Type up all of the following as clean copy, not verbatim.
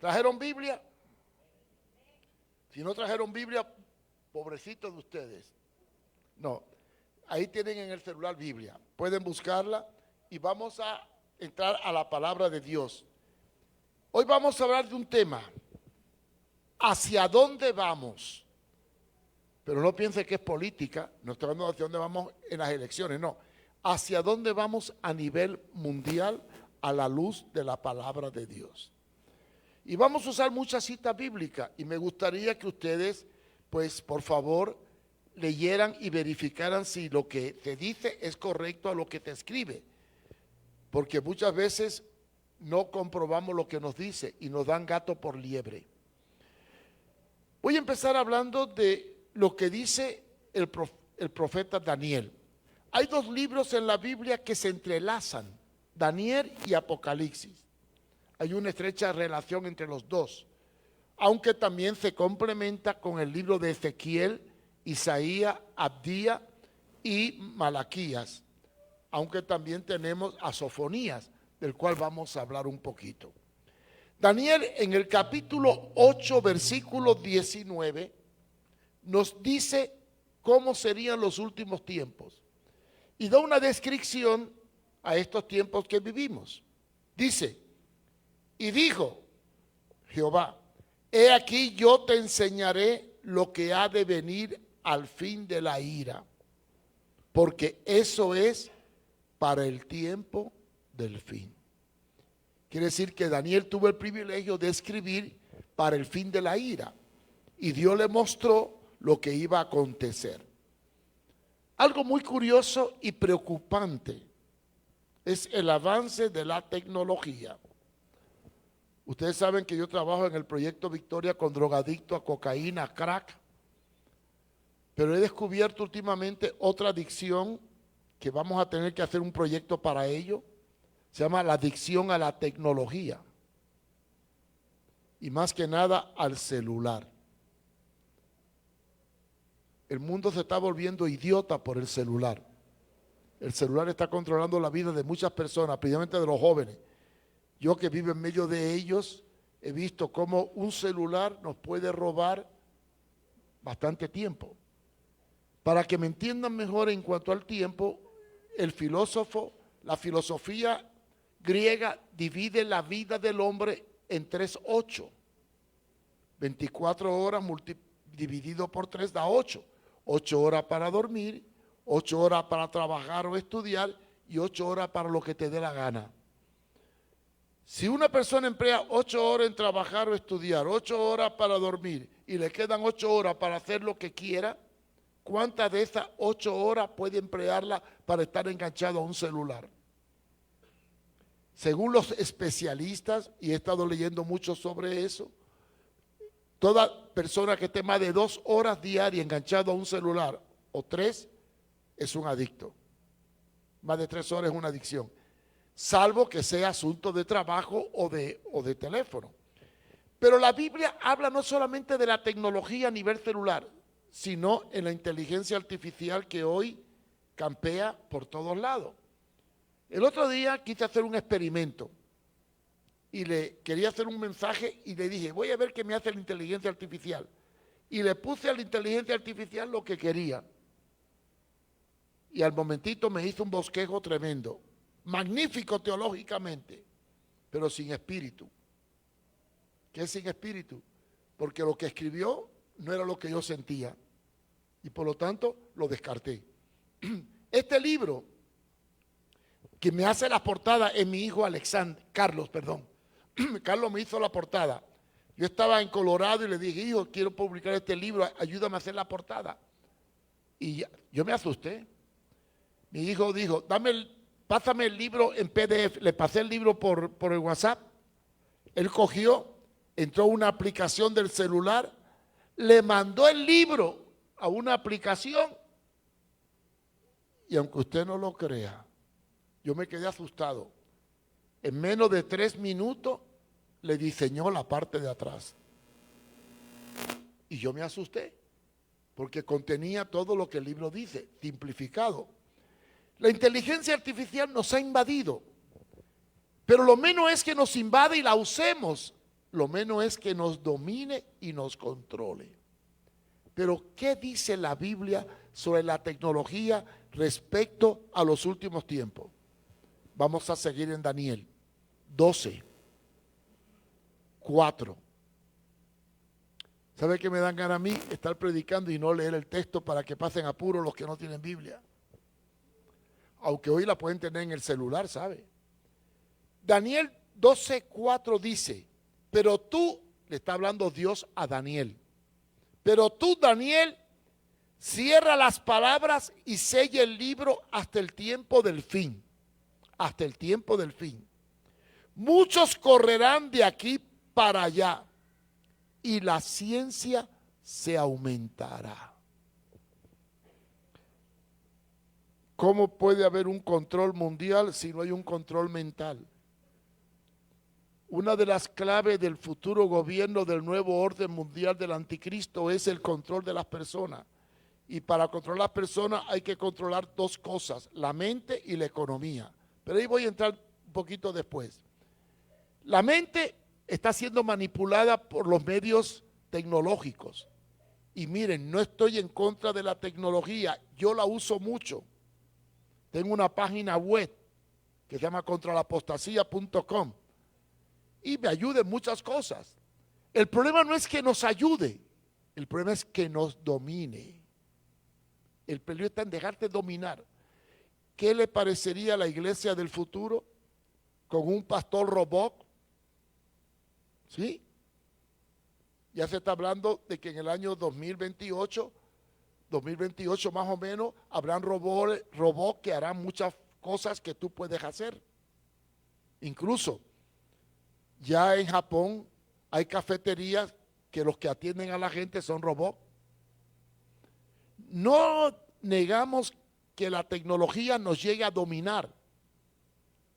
¿Trajeron Biblia? Si no trajeron Biblia, pobrecitos de ustedes. No, ahí tienen en el celular Biblia. Pueden buscarla y vamos a entrar a la palabra de Dios. Hoy vamos a hablar de un tema. ¿Hacia dónde vamos? Pero no piense que es política. No estoy hablando de hacia dónde vamos en las elecciones, no. ¿Hacia dónde vamos a nivel mundial a la luz de la palabra de Dios? Y vamos a usar muchas citas bíblicas y me gustaría que ustedes, pues por favor, leyeran y verificaran si lo que te dice es correcto a lo que te escribe. Porque muchas veces no comprobamos lo que nos dice y nos dan gato por liebre. Voy a empezar hablando de lo que dice el profeta Daniel. Hay dos libros en la Biblia que se entrelazan, Daniel y Apocalipsis. Hay una estrecha relación entre los dos, aunque también se complementa con el libro de Ezequiel, Isaías, Abdías y Malaquías, aunque también tenemos a Sofonías, del cual vamos a hablar un poquito. Daniel en el capítulo 8, versículo 19, nos dice cómo serían los últimos tiempos y da una descripción a estos tiempos que vivimos. Dice, y dijo Jehová, he aquí yo te enseñaré lo que ha de venir al fin de la ira, porque eso es para el tiempo del fin. Quiere decir que Daniel tuvo el privilegio de escribir para el fin de la ira y Dios le mostró lo que iba a acontecer. Algo muy curioso y preocupante es el avance de la tecnología. Ustedes saben que yo trabajo en el proyecto Victoria con drogadictos a cocaína, a crack, pero he descubierto últimamente otra adicción que vamos a tener que hacer un proyecto para ello. Se llama la adicción a la tecnología y más que nada al celular. El mundo se está volviendo idiota por el celular. El celular está controlando la vida de muchas personas, principalmente de los jóvenes. Yo que vivo en medio de ellos, he visto cómo un celular nos puede robar bastante tiempo. Para que me entiendan mejor en cuanto al tiempo, la filosofía griega divide la vida del hombre en 3/8. 24 horas dividido por 3 da 8. 8 horas para dormir, 8 horas para trabajar o estudiar y 8 horas para lo que te dé la gana. Si una persona emplea 8 horas en trabajar o estudiar, 8 horas para dormir y le quedan 8 horas para hacer lo que quiera, ¿cuántas de esas 8 horas puede emplearla para estar enganchado a un celular? Según los especialistas, y he estado leyendo mucho sobre eso, toda persona que esté más de 2 horas diarias enganchado a un celular o 3 es un adicto. Más de 3 horas es una adicción. Salvo que sea asunto de trabajo o de teléfono. Pero la Biblia habla no solamente de la tecnología a nivel celular, sino en la inteligencia artificial que hoy campea por todos lados. El otro día quise hacer un experimento y le quería hacer un mensaje y le dije, voy a ver qué me hace la inteligencia artificial. Y le puse a la inteligencia artificial lo que quería. Y al momentito me hizo un bosquejo tremendo. Magnífico teológicamente, pero sin espíritu. ¿Qué es sin espíritu? Porque lo que escribió no era lo que yo sentía y por lo tanto lo descarté. Este libro que me hace la portada es mi hijo Carlos. Carlos me hizo la portada. Yo estaba en Colorado y le dije, hijo, quiero publicar este libro, ayúdame a hacer la portada. Y yo me asusté. Mi hijo dijo, pásame el libro en PDF. Le pasé el libro por el WhatsApp. Él cogió, entró a una aplicación del celular, le mandó el libro a una aplicación y aunque usted no lo crea, yo me quedé asustado. En menos de 3 minutos le diseñó la parte de atrás. Y yo me asusté porque contenía todo lo que el libro dice, simplificado. La inteligencia artificial nos ha invadido, pero lo menos es que nos invade y la usemos lo menos es que nos domine y nos controle. Pero ¿qué dice la Biblia sobre la tecnología respecto a los últimos tiempos? Vamos a seguir en Daniel 12, 4. ¿Sabe qué me dan ganas a mí? Estar predicando y no leer el texto para que pasen apuros los que no tienen Biblia. Aunque hoy la pueden tener en el celular, ¿sabe? Daniel 12, 4 dice, pero tú, le está hablando Dios a Daniel, pero tú, Daniel, cierra las palabras y sella el libro hasta el tiempo del fin. Hasta el tiempo del fin. Muchos correrán de aquí para allá y la ciencia se aumentará. ¿Cómo puede haber un control mundial si no hay un control mental? Una de las claves del futuro gobierno del nuevo orden mundial del anticristo es el control de las personas. Y para controlar las personas hay que controlar dos cosas, la mente y la economía. Pero ahí voy a entrar un poquito después. La mente está siendo manipulada por los medios tecnológicos. Y miren, no estoy en contra de la tecnología, yo la uso mucho. Tengo una página web que se llama contralapostasía.com y me ayuda en muchas cosas. El problema no es que nos ayude, el problema es que nos domine. El peligro está en dejarte dominar. ¿Qué le parecería a la iglesia del futuro con un pastor robot? ¿Sí? Ya se está hablando de que en el año 2028 más o menos, habrán robots que harán muchas cosas que tú puedes hacer. Incluso, ya en Japón hay cafeterías que los que atienden a la gente son robots. No negamos que la tecnología nos llegue a dominar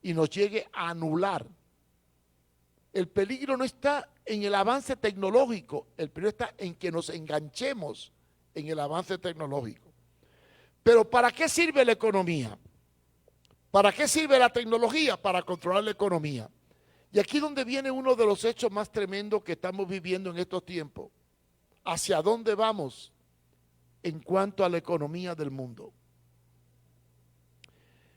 y nos llegue a anular. El peligro no está en el avance tecnológico, el peligro está en que nos enganchemos en el avance tecnológico. Pero ¿para qué sirve la economía? ¿Para qué sirve la tecnología? Para controlar la economía. Y aquí es donde viene uno de los hechos más tremendos que estamos viviendo en estos tiempos. ¿Hacia dónde vamos en cuanto a la economía del mundo?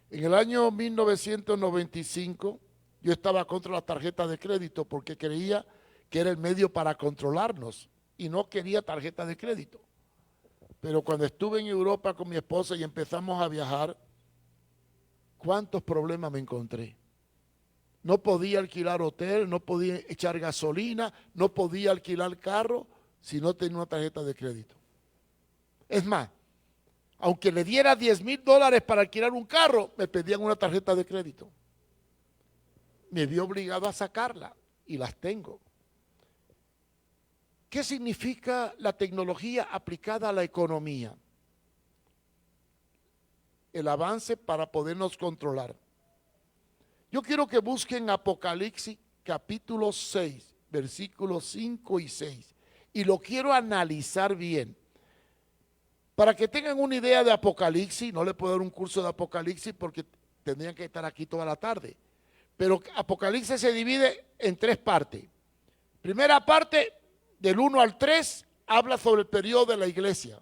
En el año 1995 yo estaba contra las tarjetas de crédito porque creía que era el medio para controlarnos y no quería tarjeta de crédito. Pero cuando estuve en Europa con mi esposa y empezamos a viajar, ¿cuántos problemas me encontré? No podía alquilar hotel, no podía echar gasolina, no podía alquilar carro si no tenía una tarjeta de crédito. Es más, aunque le diera $10,000 para alquilar un carro, me pedían una tarjeta de crédito. Me vi obligado a sacarla y las tengo. ¿Qué significa la tecnología aplicada a la economía? El avance para podernos controlar. Yo quiero que busquen Apocalipsis capítulo 6, versículos 5 y 6. Y lo quiero analizar bien. Para que tengan una idea de Apocalipsis, no le puedo dar un curso de Apocalipsis porque tendrían que estar aquí toda la tarde. Pero Apocalipsis se divide en tres partes. Primera parte, del 1 al 3, habla sobre el periodo de la iglesia.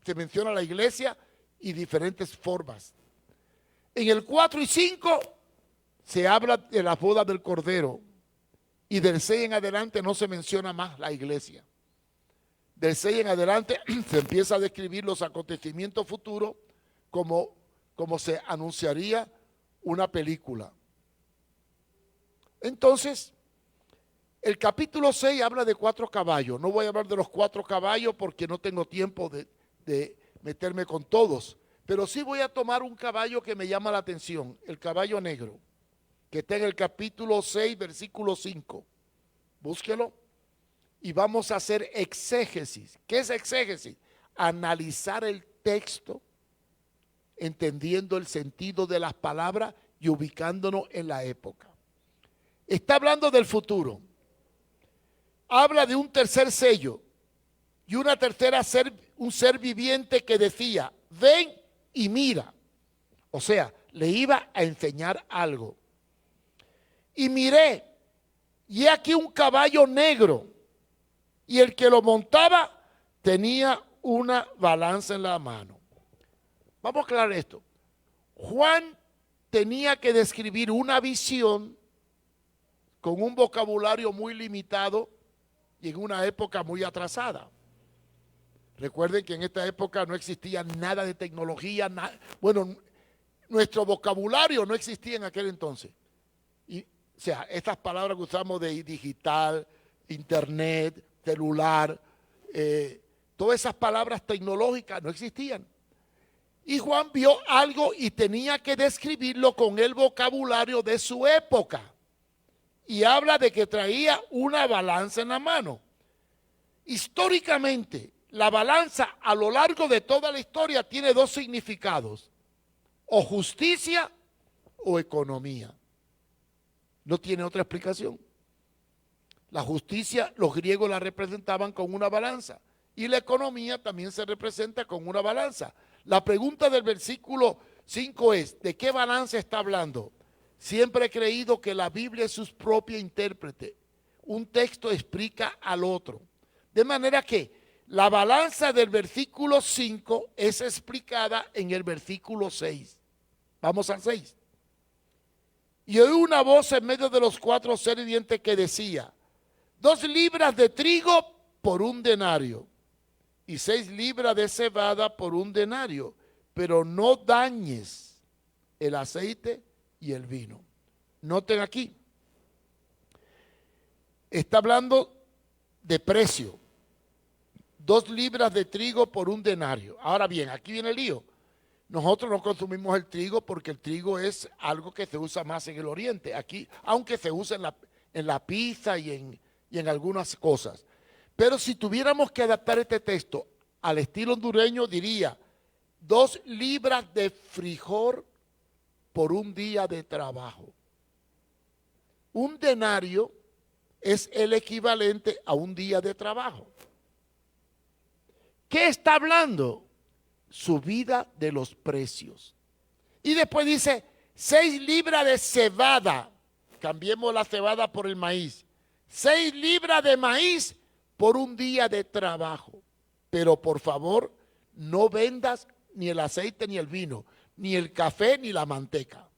Se menciona la iglesia y diferentes formas. En el 4 y 5 se habla de la boda del Cordero. Y del 6 en adelante no se menciona más la iglesia. Del 6 en adelante se empieza a describir los acontecimientos futuros como se anunciaría una película. Entonces, el capítulo 6 habla de 4 caballos. No voy a hablar de los 4 caballos porque no tengo tiempo de meterme con todos. Pero sí voy a tomar un caballo que me llama la atención, el caballo negro, que está en el capítulo 6, versículo 5. Búsquelo. Y vamos a hacer exégesis. ¿Qué es exégesis? Analizar el texto, entendiendo el sentido de las palabras y ubicándonos en la época. Está hablando del futuro. Habla de un tercer sello y una tercera un ser viviente que decía, ven y mira. O sea, le iba a enseñar algo. Y miré y he aquí un caballo negro, y el que lo montaba tenía una balanza en la mano. Vamos a aclarar esto. Juan tenía que describir una visión con un vocabulario muy limitado y en una época muy atrasada. Recuerden que en esta época no existía nada de tecnología, bueno, nuestro vocabulario no existía en aquel entonces. Y, o sea, estas palabras que usamos de digital, internet, celular, todas esas palabras tecnológicas no existían. Y Juan vio algo y tenía que describirlo con el vocabulario de su época. Y habla de que traía una balanza en la mano. Históricamente, la balanza a lo largo de toda la historia tiene dos significados: o justicia o economía. No tiene otra explicación. La justicia, los griegos la representaban con una balanza, y la economía también se representa con una balanza. La pregunta del versículo 5 es: ¿de qué balanza está hablando? Siempre he creído que la Biblia es su propia intérprete. Un texto explica al otro. De manera que la balanza del versículo 5 es explicada en el versículo 6. Vamos al 6. Y oí una voz en medio de los cuatro seres vivientes que decía: 2 libras de trigo por 1 denario, y 6 libras de cebada por 1 denario, pero no dañes el aceite y el vino. Noten aquí, está hablando de precio. 2 libras de trigo por 1 denario. Ahora bien, aquí viene el lío. Nosotros no consumimos el trigo porque el trigo es algo que se usa más en el oriente. Aquí, aunque se usa en la pizza y en algunas cosas. Pero si tuviéramos que adaptar este texto al estilo hondureño, diría 2 libras de frijol por 1 día de trabajo. 1 denario es el equivalente a 1 día de trabajo. ¿Qué está hablando? Subida de los precios. Y después dice 6 libras de cebada. Cambiemos la cebada por el maíz. 6 libras de maíz por 1 día de trabajo. Pero por favor, no vendas ni el aceite ni el vino, ni el café ni la manteca.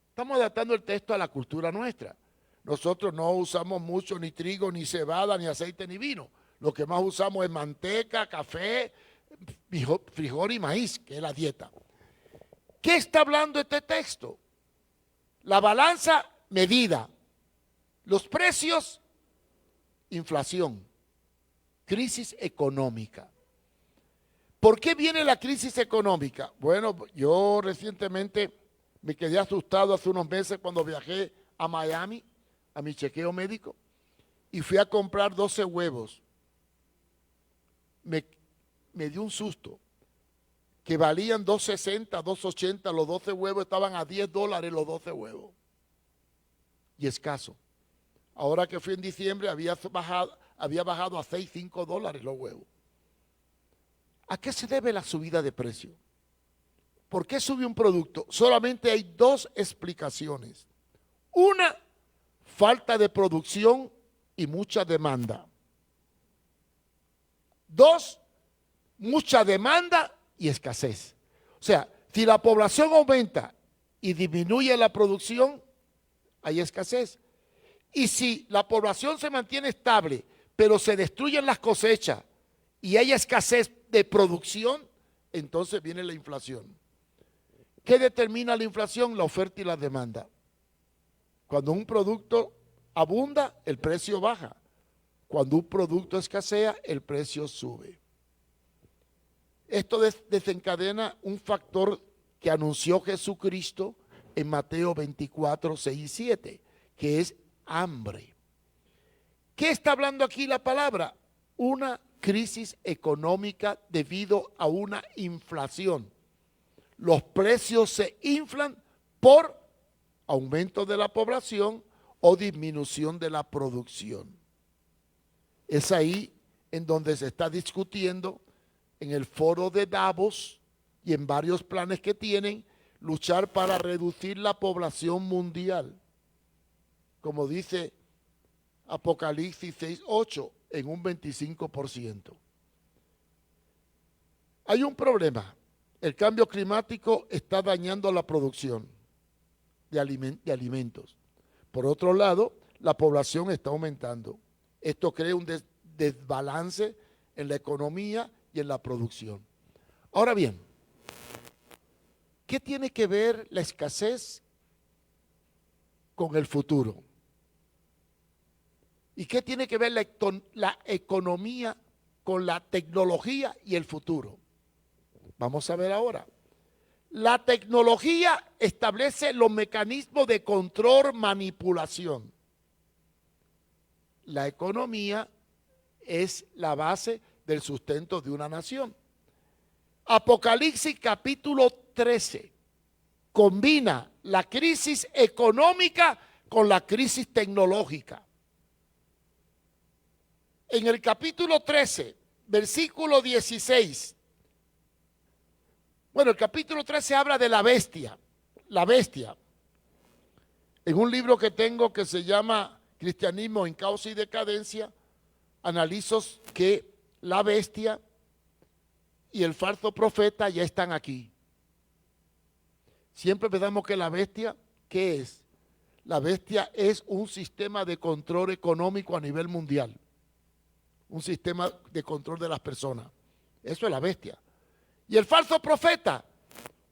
Estamos adaptando el texto a la cultura nuestra. Nosotros no usamos mucho ni trigo, ni cebada, ni aceite, ni vino. Lo que más usamos es manteca, café, frijol y maíz, que es la dieta. ¿Qué está hablando este texto? La balanza, medida. Los precios, inflación. Crisis económica. ¿Por qué viene la crisis económica? Bueno, yo recientemente me quedé asustado hace unos meses cuando viajé a Miami, a mi chequeo médico, y fui a comprar 12 huevos. Me dio un susto, que valían $2.60, $2.80, los 12 huevos estaban a $10 los 12 huevos. Y escaso. Ahora que fui en diciembre había bajado a $6, $5 los huevos. ¿A qué se debe la subida de precio? ¿Por qué sube un producto? Solamente hay 2 explicaciones. Una, falta de producción y mucha demanda. 2, mucha demanda y escasez. O sea, si la población aumenta y disminuye la producción, hay escasez. Y si la población se mantiene estable, pero se destruyen las cosechas y hay escasez de producción, entonces viene la inflación. ¿Qué determina la inflación? La oferta y la demanda. Cuando un producto abunda, el precio baja. Cuando un producto escasea, el precio sube. Esto desencadena un factor que anunció Jesucristo en Mateo 24, 6 y 7, que es hambre. ¿Qué está hablando aquí la palabra? Una crisis económica debido a una inflación. Los precios se inflan por aumento de la población o disminución de la producción. Es ahí en donde se está discutiendo en el foro de Davos y en varios planes que tienen, luchar para reducir la población mundial. Como dice Apocalipsis 6:8 en un 25%. Hay un problema. El cambio climático está dañando la producción de alimentos. Por otro lado, la población está aumentando. Esto crea un desbalance en la economía y en la producción. Ahora bien, ¿qué tiene que ver la escasez con el futuro? ¿Y qué tiene que ver la economía con la tecnología y el futuro? Vamos a ver ahora. La tecnología establece los mecanismos de control, manipulación. La economía es la base del sustento de una nación. Apocalipsis capítulo 13 combina la crisis económica con la crisis tecnológica. En el capítulo 13, versículo 16, bueno, el capítulo 13 habla de la bestia. La bestia. En un libro que tengo que se llama Cristianismo en Causa y Decadencia, analizo que la bestia y el falso profeta ya están aquí. Siempre pensamos que la bestia, ¿qué es? La bestia es un sistema de control económico a nivel mundial. Un sistema de control de las personas. Eso es la bestia. Y el falso profeta,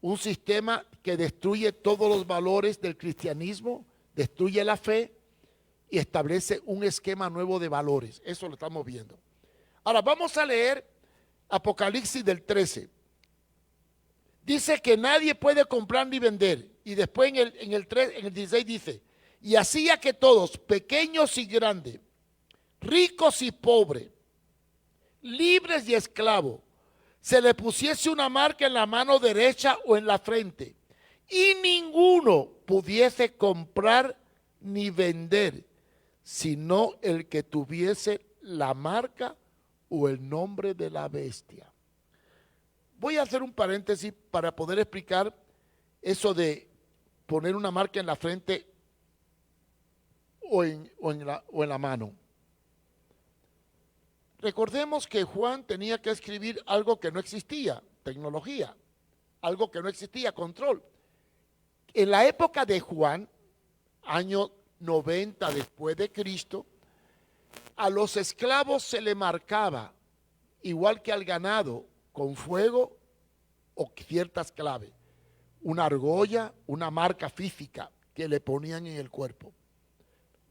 un sistema que destruye todos los valores del cristianismo, destruye la fe y establece un esquema nuevo de valores. Eso lo estamos viendo. Ahora vamos a leer Apocalipsis del 13. Dice que nadie puede comprar ni vender. Y después en el 16 dice, y hacía que todos, pequeños y grandes, ricos y pobres, libres y esclavos, se le pusiese una marca en la mano derecha o en la frente, y ninguno pudiese comprar ni vender, sino el que tuviese la marca o el nombre de la bestia. Voy a hacer un paréntesis para poder explicar eso de poner una marca en la frente o en la mano. Recordemos que Juan tenía que escribir algo que no existía, tecnología, algo que no existía, control. En la época de Juan, año 90 después de Cristo, a los esclavos se le marcaba, igual que al ganado, con fuego o ciertas claves, una argolla, una marca física que le ponían en el cuerpo.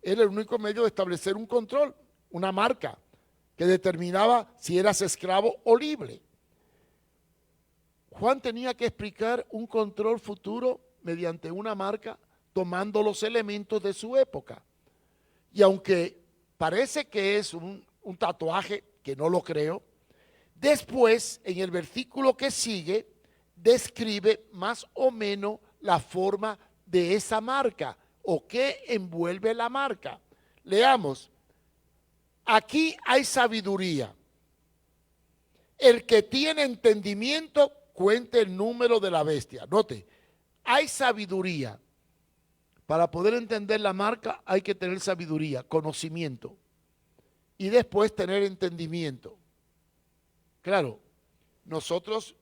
Era el único medio de establecer un control, una marca que determinaba si eras esclavo o libre. Juan tenía que explicar un control futuro mediante una marca, tomando los elementos de su época. Y aunque parece que es un tatuaje, que no lo creo, después, en el versículo que sigue, describe más o menos la forma de esa marca o qué envuelve la marca. Leamos. Aquí hay sabiduría. El que tiene entendimiento, cuente el número de la bestia. Note, hay sabiduría. Para poder entender la marca hay que tener sabiduría, conocimiento. Y después tener entendimiento. Claro, nosotros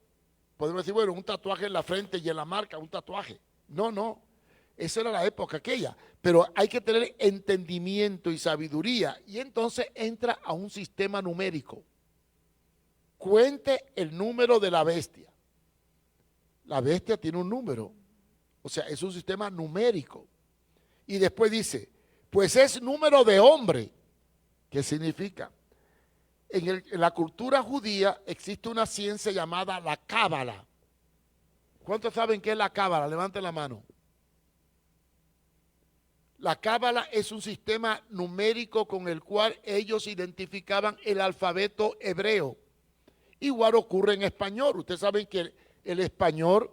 podemos decir, bueno, un tatuaje en la frente y en la marca, un tatuaje. No. Esa era la época aquella. Pero hay que tener entendimiento y sabiduría. Y entonces entra a un sistema numérico. Cuente el número de la bestia. La bestia tiene un número. O sea, es un sistema numérico. Y después dice, pues es número de hombre. ¿Qué significa? En la cultura judía existe una ciencia llamada la cábala. ¿Cuántos saben qué es la cábala? Levanten la mano. La cábala es un sistema numérico con el cual ellos identificaban el alfabeto hebreo. Igual ocurre en español. Ustedes saben que el español,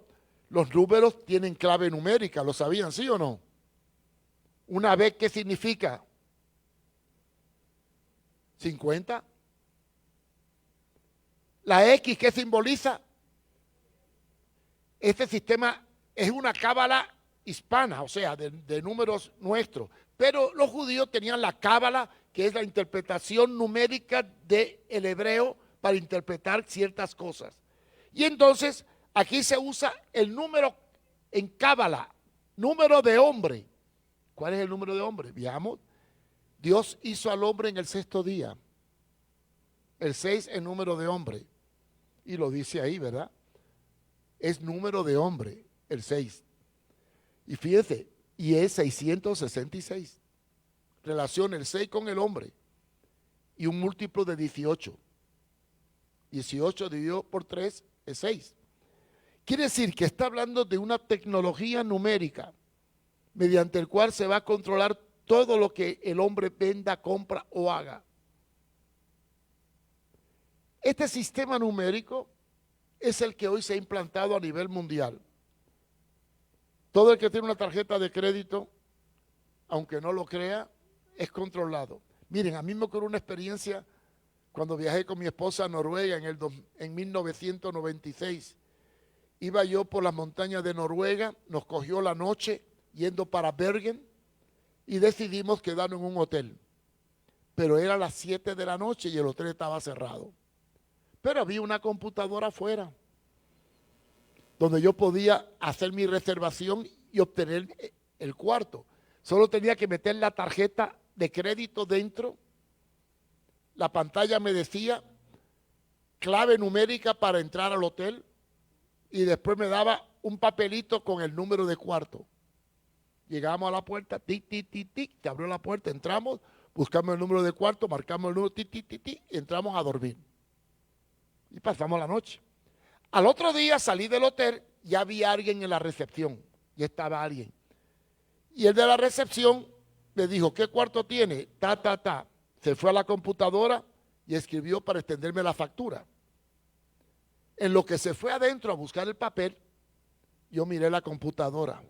los números tienen clave numérica. ¿Lo sabían, sí o no? Una vez, ¿qué significa? 50. La X, ¿qué simboliza? Este sistema es una cábala hispana, o sea, de números nuestros. Pero los judíos tenían la cábala, que es la interpretación numérica del hebreo para interpretar ciertas cosas. Y entonces aquí se usa el número en cábala, número de hombre. ¿Cuál es el número de hombre? Veamos. Dios hizo al hombre en el sexto día. El 6 es número de hombre. Y lo dice ahí, ¿verdad? Es número de hombre, el 6. Y fíjese, y es 666. Relaciona el 6 con el hombre. Y un múltiplo de 18. 18 dividido por 3 es 6. Quiere decir que está hablando de una tecnología numérica mediante el cual se va a controlar todo lo que el hombre venda, compra o haga. Este sistema numérico es el que hoy se ha implantado a nivel mundial. Todo el que tiene una tarjeta de crédito, aunque no lo crea, es controlado. Miren, a mí me ocurrió una experiencia cuando viajé con mi esposa a Noruega en 1996. Iba yo por las montañas de Noruega, nos cogió la noche yendo para Bergen y decidimos quedarnos en un hotel. Pero era las 7 de la noche y el hotel estaba cerrado. Pero había una computadora afuera donde yo podía hacer mi reservación y obtener el cuarto. Solo tenía que meter la tarjeta de crédito dentro. La pantalla me decía clave numérica para entrar al hotel y después me daba un papelito con el número de cuarto. Llegamos a la puerta, tic, tic, tic, tic, te abrió la puerta, entramos, buscamos el número de cuarto, marcamos el número, tic, tic, tic, tic, y entramos a dormir. Y pasamos la noche. Al otro día salí del hotel, ya había alguien en la recepción, ya estaba alguien. Y el de la recepción le dijo, ¿qué cuarto tiene? Ta, ta, ta. Se fue a la computadora y escribió para extenderme la factura. En lo que se fue adentro a buscar el papel, yo miré la computadora.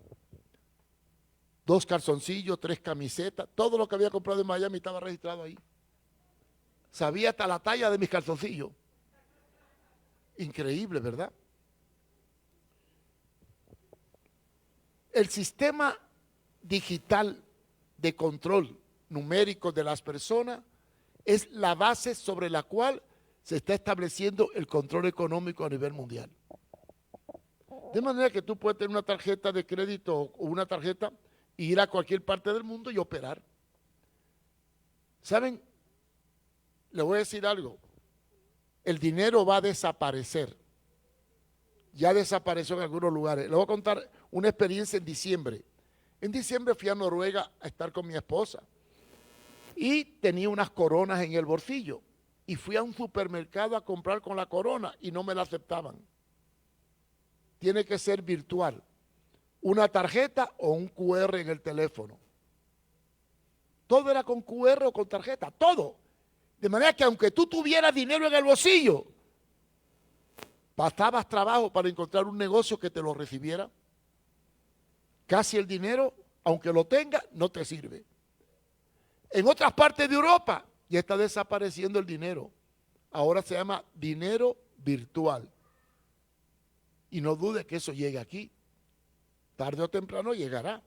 2 calzoncillos, 3 camisetas, todo lo que había comprado en Miami estaba registrado ahí. Sabía hasta la talla de mis calzoncillos. Increíble, ¿verdad? El sistema digital de control numérico de las personas es la base sobre la cual se está estableciendo el control económico a nivel mundial. De manera que tú puedes tener una tarjeta de crédito o una tarjeta e ir a cualquier parte del mundo y operar. ¿Saben? Le voy a decir algo. El dinero va a desaparecer. Ya desapareció en algunos lugares. Le voy a contar una experiencia en diciembre. En diciembre fui a Noruega a estar con mi esposa y tenía unas coronas en el bolsillo. Y fui a un supermercado a comprar con la corona y no me la aceptaban. Tiene que ser virtual. Una tarjeta o un QR en el teléfono. Todo era con QR o con tarjeta, todo. De manera que aunque tú tuvieras dinero en el bolsillo, pasabas trabajo para encontrar un negocio que te lo recibiera. Casi el dinero, aunque lo tenga, no te sirve. En otras partes de Europa ya está desapareciendo el dinero. Ahora se llama dinero virtual. Y no dude que eso llegue aquí. Tarde o temprano llegará.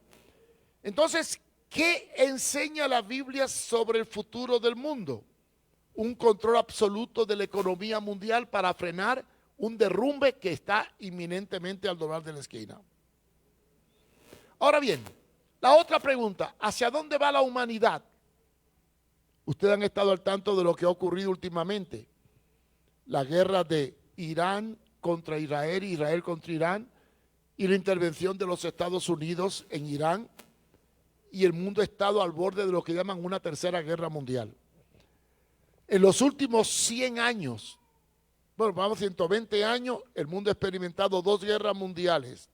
Entonces, ¿qué enseña la Biblia sobre el futuro del mundo? Un control absoluto de la economía mundial para frenar un derrumbe que está inminentemente al doblar de la esquina. Ahora bien, la otra pregunta, ¿hacia dónde va la humanidad? Ustedes han estado al tanto de lo que ha ocurrido últimamente. La guerra de Irán contra Israel, Israel contra Irán, y la intervención de los Estados Unidos en Irán, y el mundo ha estado al borde de lo que llaman una tercera guerra mundial. En los últimos 100 años, bueno, vamos 120 años, el mundo ha experimentado 2 guerras mundiales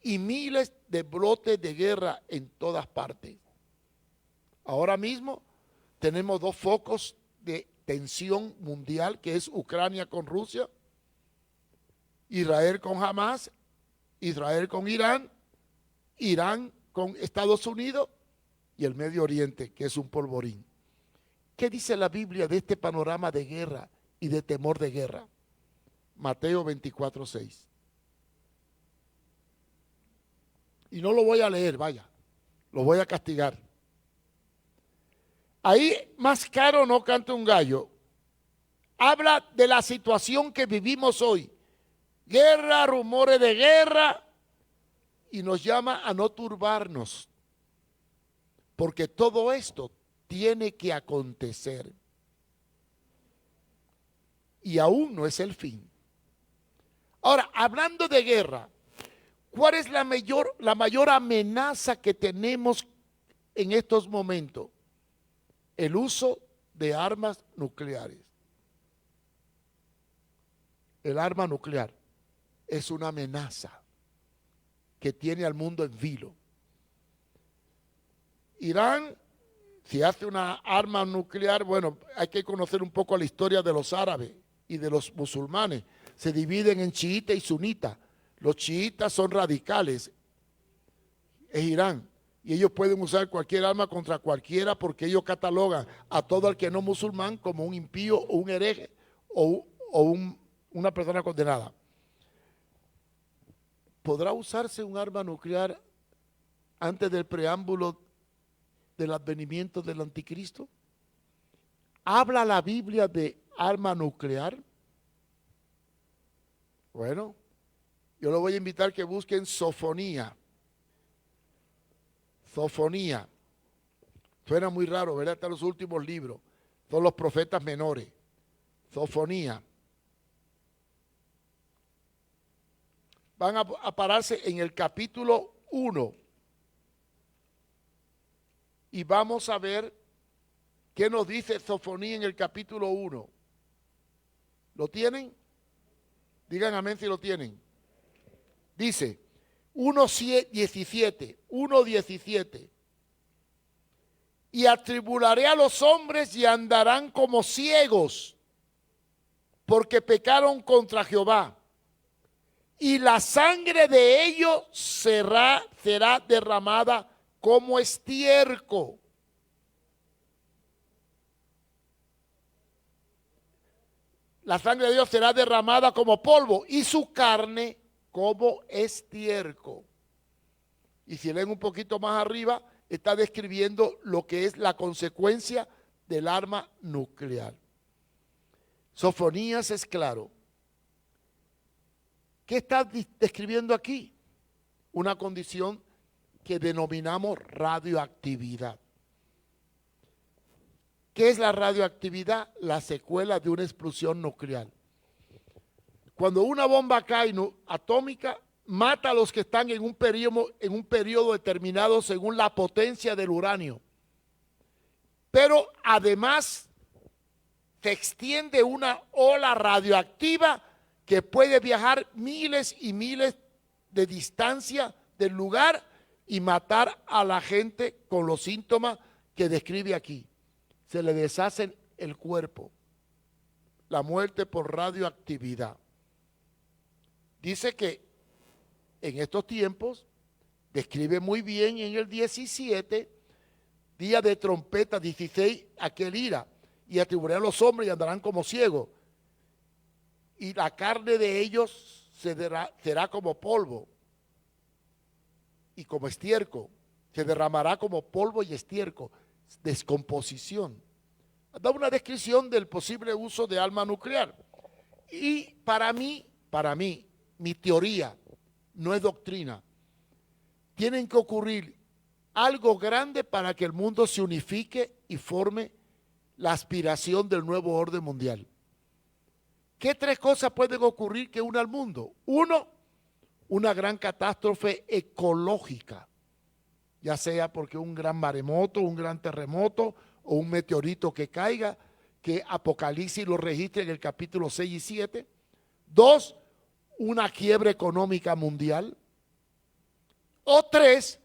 y miles de brotes de guerra en todas partes. Ahora mismo tenemos 2 focos de tensión mundial, que es Ucrania con Rusia, Israel con Hamas, Israel con Irán, Irán con Estados Unidos y el Medio Oriente, que es un polvorín. ¿Qué dice la Biblia de este panorama de guerra y de temor de guerra? Mateo 24:6. Y no lo voy a leer, vaya, lo voy a castigar. Ahí, más caro no canta un gallo. Habla de la situación que vivimos hoy. Guerra, rumores de guerra, y nos llama a no turbarnos, porque todo esto tiene que acontecer. Y aún no es el fin. Ahora, hablando de guerra, ¿cuál es la mayor amenaza que tenemos en estos momentos? El uso de armas nucleares. El arma nuclear es una amenaza que tiene al mundo en vilo. Irán, si hace una arma nuclear, bueno, hay que conocer un poco la historia de los árabes y de los musulmanes. Se dividen en chiitas y sunitas. Los chiitas son radicales, es Irán, y ellos pueden usar cualquier arma contra cualquiera porque ellos catalogan a todo el que no musulmán como un impío o un hereje o una persona condenada. ¿Podrá usarse un arma nuclear antes del preámbulo del advenimiento del anticristo? ¿Habla la Biblia de arma nuclear? Bueno, yo lo voy a invitar a que busquen Sofonía. Sofonía. Suena muy raro, ¿verdad? Hasta los últimos libros. Son los profetas menores. Sofonía. Van a pararse en el capítulo 1. Y vamos a ver qué nos dice Sofonía en el capítulo 1. ¿Lo tienen? Digan amén si lo tienen. Dice 1:17. Y atribularé a los hombres y andarán como ciegos, porque pecaron contra Jehová. Y la sangre de ellos será derramada como estiércol. La sangre de Dios será derramada como polvo y su carne como estiércol. Y si leen un poquito más arriba, está describiendo lo que es la consecuencia del arma nuclear. Sofonías es claro. ¿Qué está describiendo aquí? Una condición que denominamos radioactividad. ¿Qué es la radioactividad? La secuela de una explosión nuclear. Cuando una bomba cae atómica, mata a los que están en un periodo determinado según la potencia del uranio. Pero además se extiende una ola radioactiva que puede viajar miles y miles de distancia del lugar y matar a la gente con los síntomas que describe aquí. Se le deshace el cuerpo. La muerte por radioactividad. Dice que en estos tiempos, describe muy bien en el 17, día de trompeta, 16, aquel ira, y atribuiré a los hombres y andarán como ciegos. Y la carne de ellos será como polvo y como estiércol. Se derramará como polvo y estiércol. Descomposición. Da una descripción del posible uso de arma nuclear. Y para mí, mi teoría, no es doctrina. Tienen que ocurrir algo grande para que el mundo se unifique y forme la aspiración del nuevo orden mundial. ¿Qué tres cosas pueden ocurrir que una al mundo? Uno, una gran catástrofe ecológica, ya sea porque un gran maremoto, un gran terremoto o un meteorito que caiga, que Apocalipsis lo registra en el capítulo 6 y 7. Dos, una quiebra económica mundial. O tres,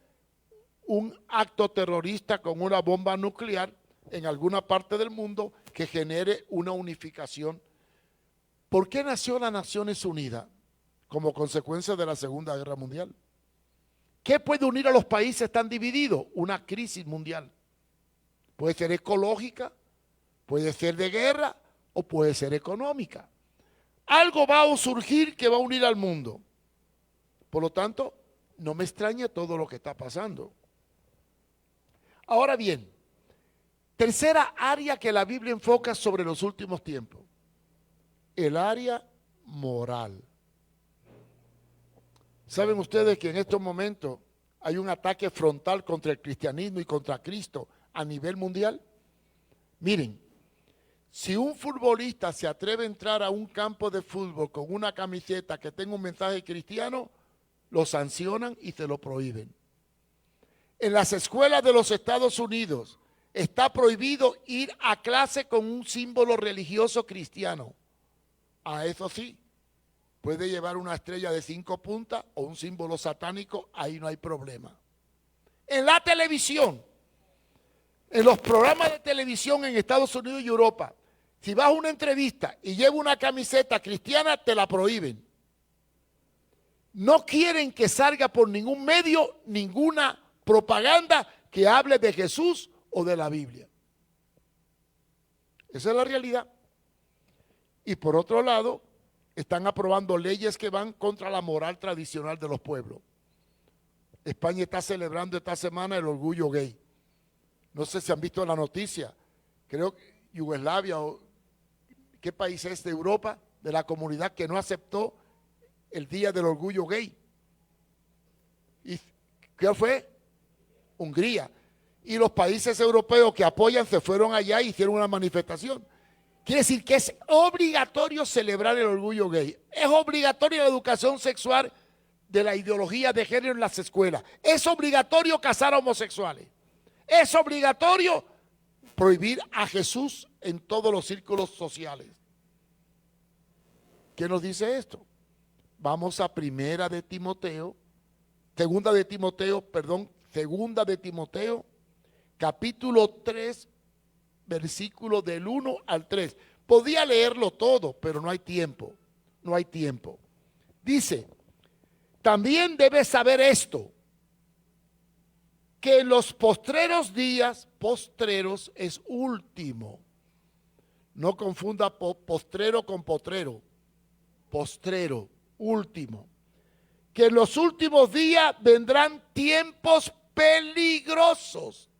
un acto terrorista con una bomba nuclear en alguna parte del mundo que genere una unificación. ¿Por qué nació las Naciones Unidas? Como consecuencia de la Segunda Guerra Mundial. ¿Qué puede unir a los países tan divididos? Una crisis mundial. Puede ser ecológica, puede ser de guerra o puede ser económica. Algo va a surgir que va a unir al mundo. Por lo tanto, no me extraña todo lo que está pasando. Ahora bien, tercera área que la Biblia enfoca sobre los últimos tiempos, el área moral. ¿Saben ustedes que en estos momentos hay un ataque frontal contra el cristianismo y contra Cristo a nivel mundial? Miren, si un futbolista se atreve a entrar a un campo de fútbol con una camiseta que tenga un mensaje cristiano, lo sancionan y se lo prohíben. En las escuelas de los Estados Unidos está prohibido ir a clase con un símbolo religioso cristiano. A eso sí, puede llevar una estrella de 5 puntas o un símbolo satánico, ahí no hay problema. En la televisión, en los programas de televisión en Estados Unidos y Europa, si vas a una entrevista y llevas una camiseta cristiana, te la prohíben. No quieren que salga por ningún medio, ninguna propaganda que hable de Jesús o de la Biblia. Esa es la realidad. Y por otro lado, están aprobando leyes que van contra la moral tradicional de los pueblos. España está celebrando esta semana el orgullo gay. No sé si han visto la noticia. Creo que Yugoslavia o qué país es de Europa, de la comunidad que no aceptó el día del orgullo gay. ¿Y qué fue? Hungría. Y los países europeos que apoyan se fueron allá e hicieron una manifestación. Quiere decir que es obligatorio celebrar el orgullo gay. Es obligatoria la educación sexual de la ideología de género en las escuelas. Es obligatorio casar a homosexuales. Es obligatorio prohibir a Jesús en todos los círculos sociales. ¿Qué nos dice esto? Vamos a segunda de Timoteo, capítulo 3, versículo del 1 al 3. Podía leerlo todo, pero no hay tiempo. No hay tiempo. Dice, también debes saber esto, que en los postreros días, postreros es último. No confunda postrero con potrero. Postrero, último. Que en los últimos días vendrán tiempos peligrosos.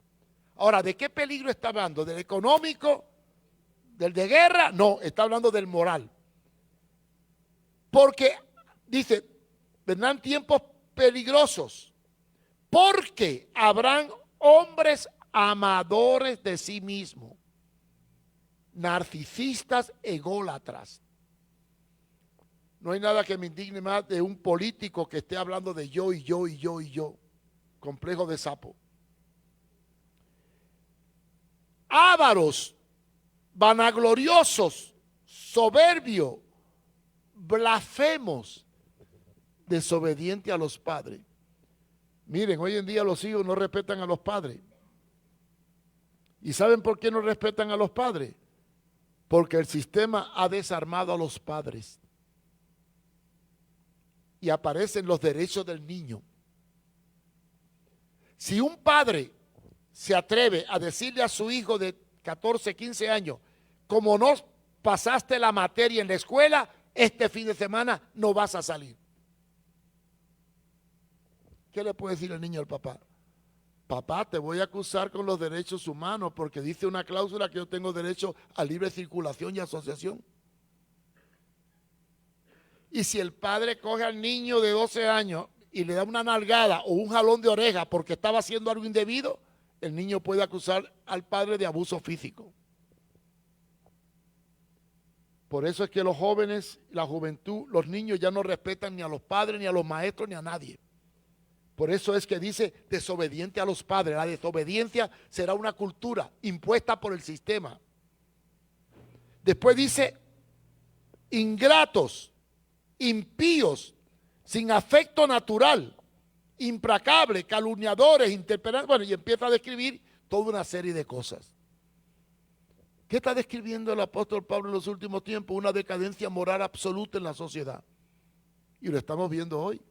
Ahora, ¿de qué peligro está hablando? ¿Del económico? ¿Del de guerra? No, está hablando del moral. Porque, dice, vendrán tiempos peligrosos. Porque habrán hombres amadores de sí mismos, narcisistas, ególatras. No hay nada que me indigne más de un político que esté hablando de yo y yo y yo y yo. Complejo de sapo. Ávaros, vanagloriosos, soberbios, blasfemos, desobedientes a los padres. Miren, hoy en día los hijos no respetan a los padres. ¿Y saben por qué no respetan a los padres? Porque el sistema ha desarmado a los padres. Y aparecen los derechos del niño. Si un padre se atreve a decirle a su hijo de 14, 15 años, como no pasaste la materia en la escuela, este fin de semana no vas a salir. ¿Qué le puede decir el niño al papá? Papá, te voy a acusar con los derechos humanos porque dice una cláusula que yo tengo derecho a libre circulación y asociación. Y si el padre coge al niño de 12 años y le da una nalgada o un jalón de oreja porque estaba haciendo algo indebido, el niño puede acusar al padre de abuso físico. Por eso es que los jóvenes, la juventud, los niños ya no respetan ni a los padres, ni a los maestros, ni a nadie. Por eso es que dice desobediente a los padres. La desobediencia será una cultura impuesta por el sistema. Después dice ingratos, impíos, sin afecto natural, implacables, calumniadores, intemperantes. Bueno, y empieza a describir toda una serie de cosas. ¿Qué está describiendo el apóstol Pablo en los últimos tiempos? Una decadencia moral absoluta en la sociedad. Y lo estamos viendo hoy.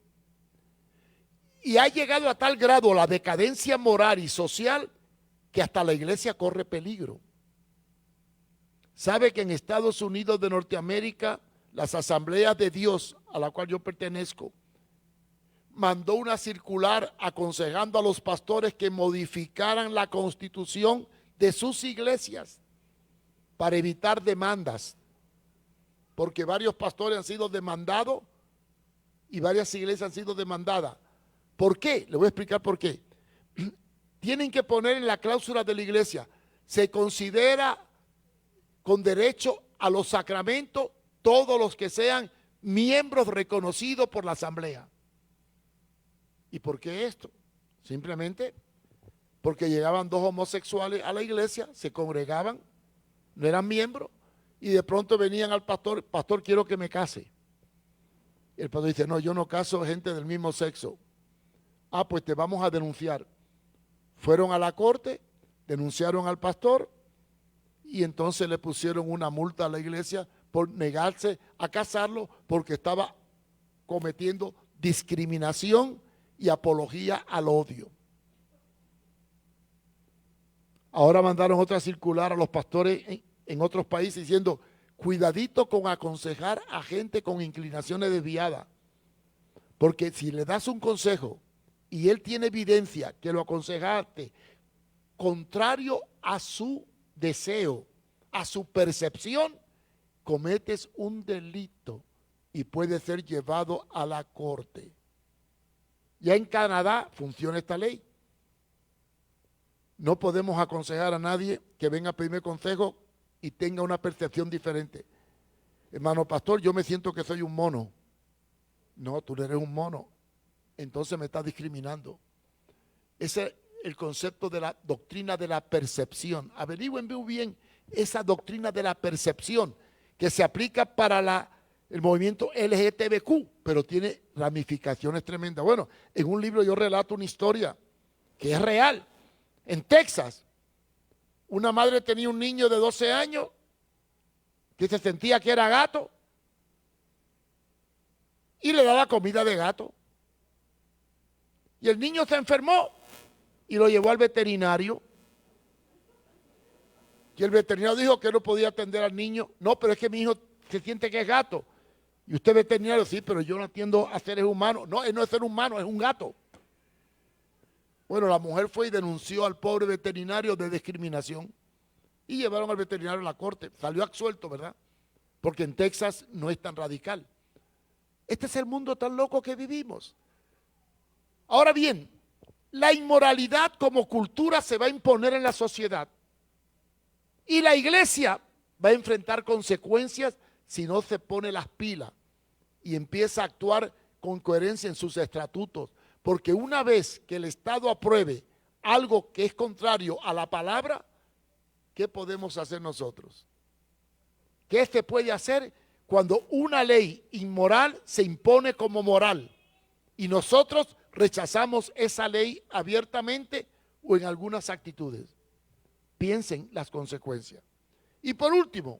Y ha llegado a tal grado la decadencia moral y social que hasta la iglesia corre peligro. ¿Sabe que en Estados Unidos de Norteamérica, las asambleas de Dios a la cual yo pertenezco, mandó una circular aconsejando a los pastores que modificaran la constitución de sus iglesias para evitar demandas, porque varios pastores han sido demandados y varias iglesias han sido demandadas. ¿Por qué? Le voy a explicar por qué. Tienen que poner en la cláusula de la iglesia, se considera con derecho a los sacramentos todos los que sean miembros reconocidos por la asamblea. ¿Y por qué esto? Simplemente porque llegaban dos homosexuales a la iglesia, se congregaban, no eran miembros, y de pronto venían al pastor, pastor, quiero que me case. Y el pastor dice, no, yo no caso gente del mismo sexo. Ah, pues te vamos a denunciar. Fueron a la corte, denunciaron al pastor y entonces le pusieron una multa a la iglesia por negarse a casarlo porque estaba cometiendo discriminación y apología al odio. Ahora mandaron otra circular a los pastores en otros países diciendo, cuidadito con aconsejar a gente con inclinaciones desviadas, porque si le das un consejo y él tiene evidencia que lo aconsejaste contrario a su deseo, a su percepción, cometes un delito y puede ser llevado a la corte. Ya en Canadá funciona esta ley. No podemos aconsejar a nadie que venga a pedirme consejo y tenga una percepción diferente. Hermano pastor, yo me siento que soy un mono. No, tú no eres un mono. Entonces me estás discriminando. Ese es el concepto de la doctrina de la percepción. Averigüen bien esa doctrina de la percepción que se aplica para el movimiento LGTBQ, pero tiene ramificaciones tremendas. Bueno, en un libro yo relato una historia que es real. En Texas, una madre tenía un niño de 12 años que se sentía que era gato y le daba comida de gato. Y el niño se enfermó y lo llevó al veterinario. Y el veterinario dijo que no podía atender al niño. No, pero es que mi hijo se siente que es gato. Y usted veterinario, sí, pero yo no atiendo a seres humanos. No, él no es ser humano, es un gato. Bueno, la mujer fue y denunció al pobre veterinario de discriminación y llevaron al veterinario a la corte. Salió absuelto, ¿verdad? Porque en Texas no es tan radical. Este es el mundo tan loco que vivimos. Ahora bien, la inmoralidad como cultura se va a imponer en la sociedad y la iglesia va a enfrentar consecuencias si no se pone las pilas y empieza a actuar con coherencia en sus estatutos. Porque una vez que el Estado apruebe algo que es contrario a la palabra, ¿qué podemos hacer nosotros? ¿Qué se puede hacer cuando una ley inmoral se impone como moral y nosotros rechazamos esa ley abiertamente o en algunas actitudes? Piensen las consecuencias. Y por último,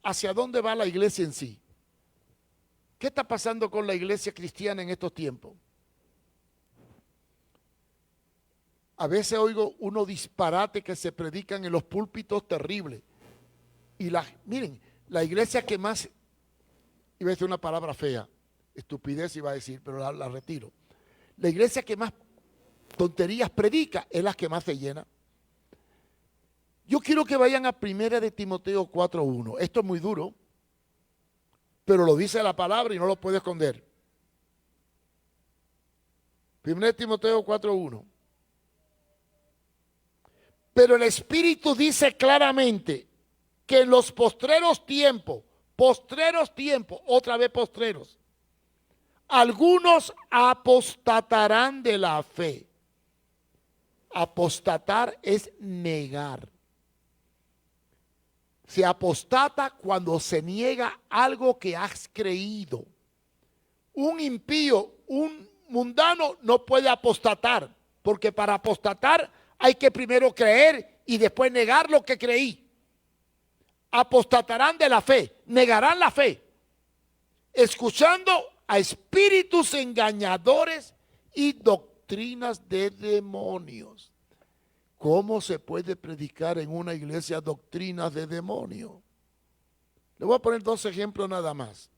¿hacia dónde va la iglesia en sí? ¿Qué está pasando con la iglesia cristiana en estos tiempos? A veces oigo unos disparates que se predican en los púlpitos terribles. Y miren, la iglesia que más, iba a decir una palabra fea, estupidez iba a decir, pero la retiro. La iglesia que más tonterías predica es la que más se llena. Yo quiero que vayan a 1 de Timoteo 4:1. Esto es muy duro, pero lo dice la palabra y no lo puede esconder. 1 de Timoteo 4:1. Pero el Espíritu dice claramente que en los postreros tiempos, otra vez postreros, algunos apostatarán de la fe. Apostatar es negar. Se apostata cuando se niega algo que has creído. Un impío, un mundano no puede apostatar, porque para apostatar hay que primero creer y después negar lo que creí. Apostatarán de la fe, negarán la fe, escuchando a espíritus engañadores y doctrinas de demonios. ¿Cómo se puede predicar en una iglesia doctrinas de demonios? Le voy a poner 2 ejemplos nada más.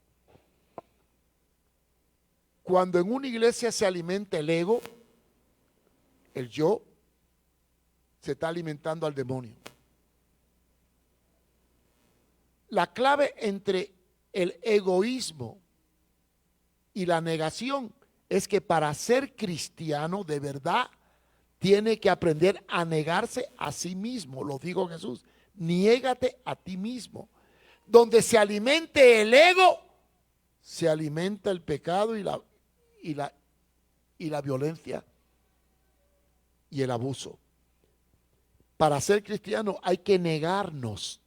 Cuando en una iglesia se alimenta el ego, el yo, se está alimentando al demonio. La clave entre el egoísmo y la negación es que para ser cristiano de verdad tiene que aprender a negarse a sí mismo. Lo dijo Jesús, niégate a ti mismo. Donde se alimente el ego, se alimenta el pecado y la violencia y el abuso. Para ser cristiano hay que negarnos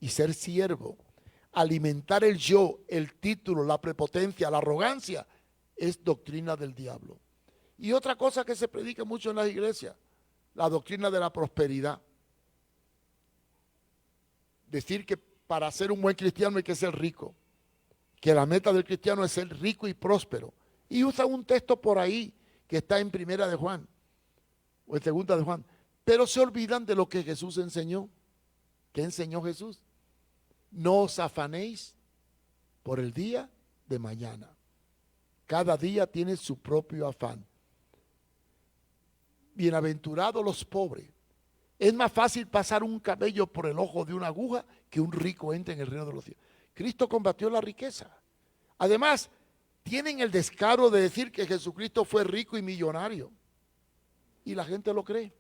y ser siervo. Alimentar el yo, el título, la prepotencia, la arrogancia, es doctrina del diablo. Y otra cosa que se predica mucho en las iglesias, la doctrina de la prosperidad. Decir que para ser un buen cristiano hay que ser rico, que la meta del cristiano es ser rico y próspero. Y usa un texto por ahí que está en Primera de Juan o en Segunda de Juan, pero se olvidan de lo que Jesús enseñó. ¿Qué enseñó Jesús? No os afanéis por el día de mañana. Cada día tiene su propio afán. Bienaventurados los pobres. Es más fácil pasar un cabello por el ojo de una aguja que un rico entre en el reino de los cielos. Cristo combatió la riqueza. Además, tienen el descaro de decir que Jesucristo fue rico y millonario. Y la gente lo cree.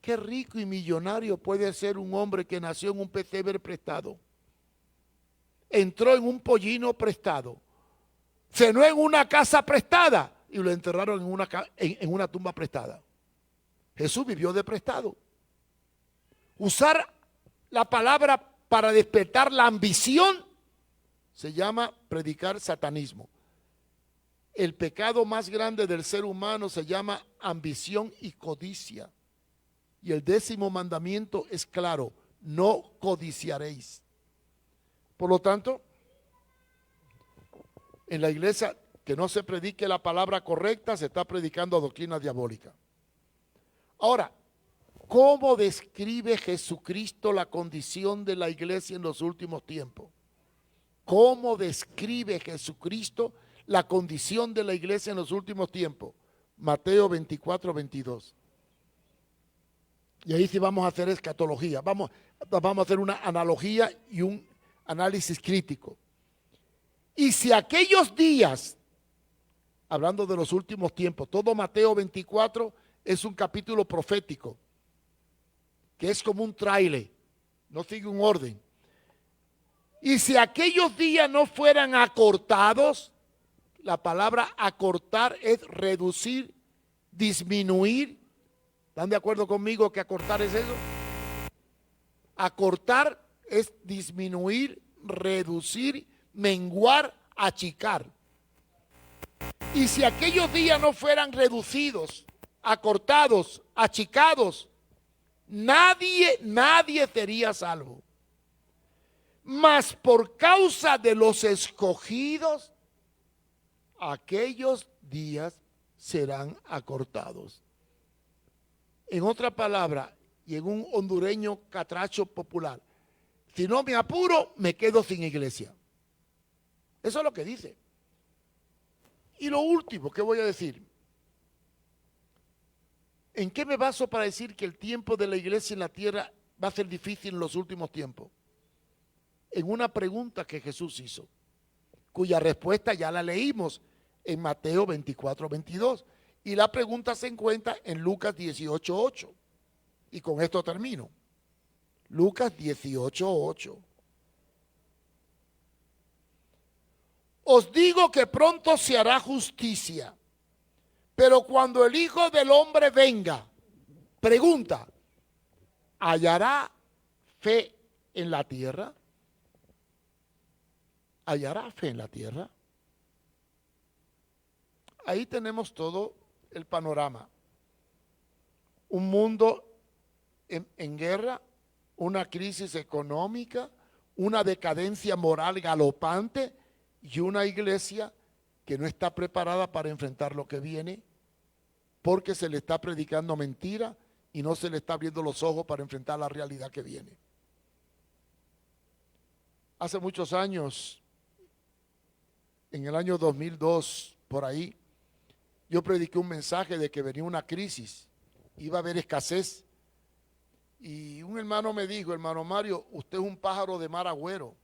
¿Qué rico y millonario puede ser un hombre que nació en un pesebre prestado? Entró en un pollino prestado. Cenó en una casa prestada y lo enterraron en una tumba prestada. Jesús vivió de prestado. Usar la palabra para despertar la ambición se llama predicar satanismo. El pecado más grande del ser humano se llama ambición y codicia. Y el 10º mandamiento es claro, no codiciaréis. Por lo tanto, en la iglesia que no se predique la palabra correcta, se está predicando doctrina diabólica. Ahora, ¿cómo describe Jesucristo la condición de la iglesia en los últimos tiempos? ¿Cómo describe Jesucristo la condición de la iglesia en los últimos tiempos? Mateo 24, 22. Y ahí sí vamos a hacer escatología, vamos a hacer una analogía y un análisis crítico. Y si aquellos días, hablando de los últimos tiempos, todo Mateo 24 es un capítulo profético, que es como un tráiler, no sigue un orden. Y si aquellos días no fueran acortados, la palabra acortar es reducir, disminuir. ¿Están de acuerdo conmigo que acortar es eso? Acortar es disminuir, reducir, menguar, achicar. Y si aquellos días no fueran reducidos, acortados, achicados, nadie sería salvo. Mas por causa de los escogidos, aquellos días serán acortados. En otra palabra, y en un hondureño catracho popular, si no me apuro, me quedo sin iglesia. Eso es lo que dice. Y lo último que voy a decir, ¿en qué me baso para decir que el tiempo de la iglesia en la tierra va a ser difícil en los últimos tiempos? En una pregunta que Jesús hizo, cuya respuesta ya la leímos en Mateo 24, 22. Y la pregunta se encuentra en Lucas 18, 8. Y con esto termino. Lucas 18, 8. Os digo que pronto se hará justicia, pero cuando el Hijo del Hombre venga, pregunta, ¿hallará fe en la tierra? ¿Hallará fe en la tierra? Ahí tenemos todo el panorama. Un mundo en guerra, una crisis económica, una decadencia moral galopante y una iglesia que no está preparada para enfrentar lo que viene porque se le está predicando mentira y no se le está abriendo los ojos para enfrentar la realidad que viene. Hace muchos años en el año 2002, por ahí, yo prediqué un mensaje de que venía una crisis, iba a haber escasez. Y un hermano me dijo, hermano Mario, usted es un pájaro de mar agüero.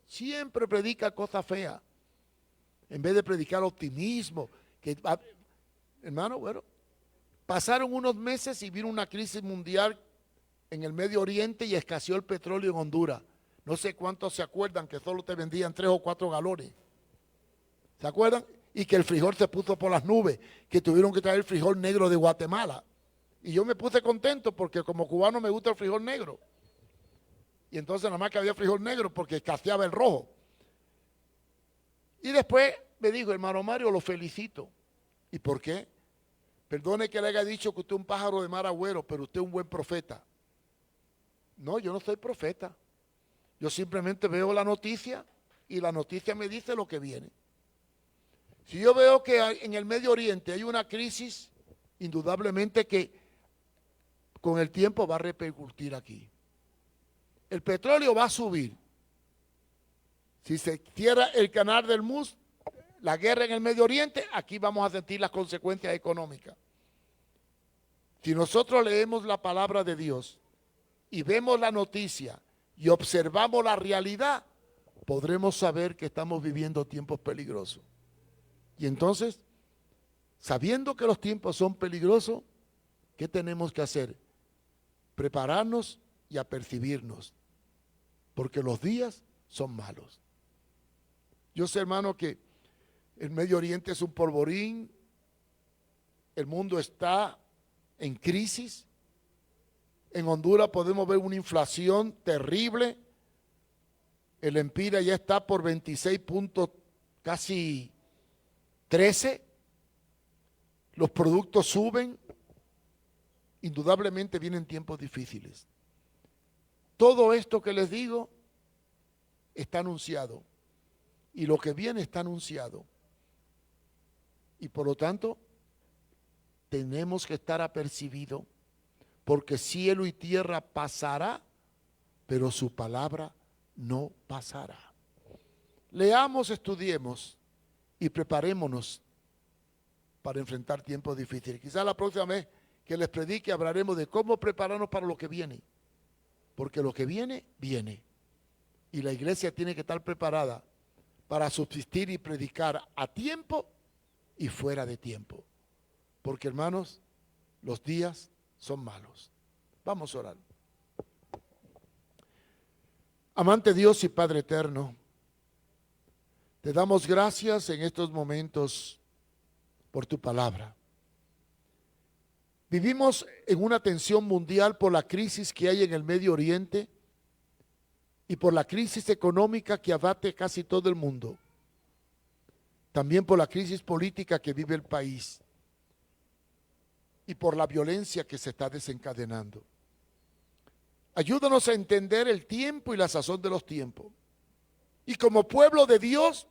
Siempre predica cosas feas. En vez de predicar optimismo. Hermano, bueno, pasaron unos meses y vino una crisis mundial en el Medio Oriente y escaseó el petróleo en Honduras. No sé cuántos se acuerdan que solo te vendían 3 o 4 galones. ¿Se acuerdan? Y que el frijol se puso por las nubes, que tuvieron que traer el frijol negro de Guatemala. Y yo me puse contento porque como cubano me gusta el frijol negro. Y entonces nada más que había frijol negro porque escaseaba el rojo. Y después me dijo, hermano Mario, lo felicito. ¿Y por qué? Perdone que le haya dicho que usted es un pájaro de mar agüero, pero usted es un buen profeta. No, yo no soy profeta. Yo simplemente veo la noticia y la noticia me dice lo que viene. Si yo veo que en el Medio Oriente hay una crisis, indudablemente que con el tiempo va a repercutir aquí. El petróleo va a subir. Si se cierra el canal del Mus, la guerra en el Medio Oriente, aquí vamos a sentir las consecuencias económicas. Si nosotros leemos la palabra de Dios y vemos la noticia y observamos la realidad, podremos saber que estamos viviendo tiempos peligrosos. Y entonces, sabiendo que los tiempos son peligrosos, ¿qué tenemos que hacer? Prepararnos y apercibirnos, porque los días son malos. Yo sé, hermano, que el Medio Oriente es un polvorín, el mundo está en crisis. En Honduras podemos ver una inflación terrible. El Empira ya está por 26 puntos, casi 13. Los productos suben. Indudablemente vienen tiempos difíciles. Todo esto que les digo está anunciado. Y lo que viene está anunciado. Y por lo tanto, tenemos que estar apercibidos, porque cielo y tierra pasará, pero su palabra no pasará. Leamos, estudiemos y preparémonos para enfrentar tiempos difíciles. Quizás la próxima vez que les predique hablaremos de cómo prepararnos para lo que viene, porque lo que viene, viene. Y la iglesia tiene que estar preparada para subsistir y predicar a tiempo y fuera de tiempo. Porque, hermanos, los días son malos. Vamos a orar. Amante Dios y Padre eterno, te damos gracias en estos momentos por tu palabra. Vivimos en una tensión mundial por la crisis que hay en el Medio Oriente y por la crisis económica que abate casi todo el mundo. También por la crisis política que vive el país y por la violencia que se está desencadenando. Ayúdanos a entender el tiempo y la sazón de los tiempos. Y como pueblo de Dios,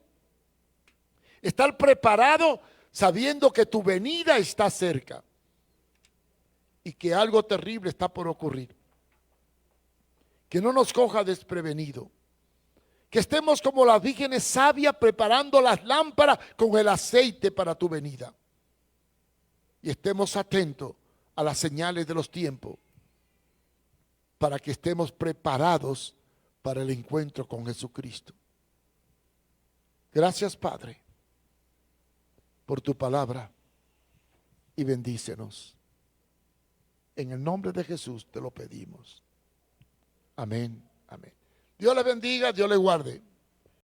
estar preparado sabiendo que tu venida está cerca y que algo terrible está por ocurrir. Que no nos coja desprevenido. Que estemos como las vírgenes sabias preparando las lámparas con el aceite para tu venida. Y estemos atentos a las señales de los tiempos para que estemos preparados para el encuentro con Jesucristo. Gracias, Padre, por tu palabra y bendícenos. En el nombre de Jesús te lo pedimos. Amén, amén. Dios les bendiga, Dios les guarde.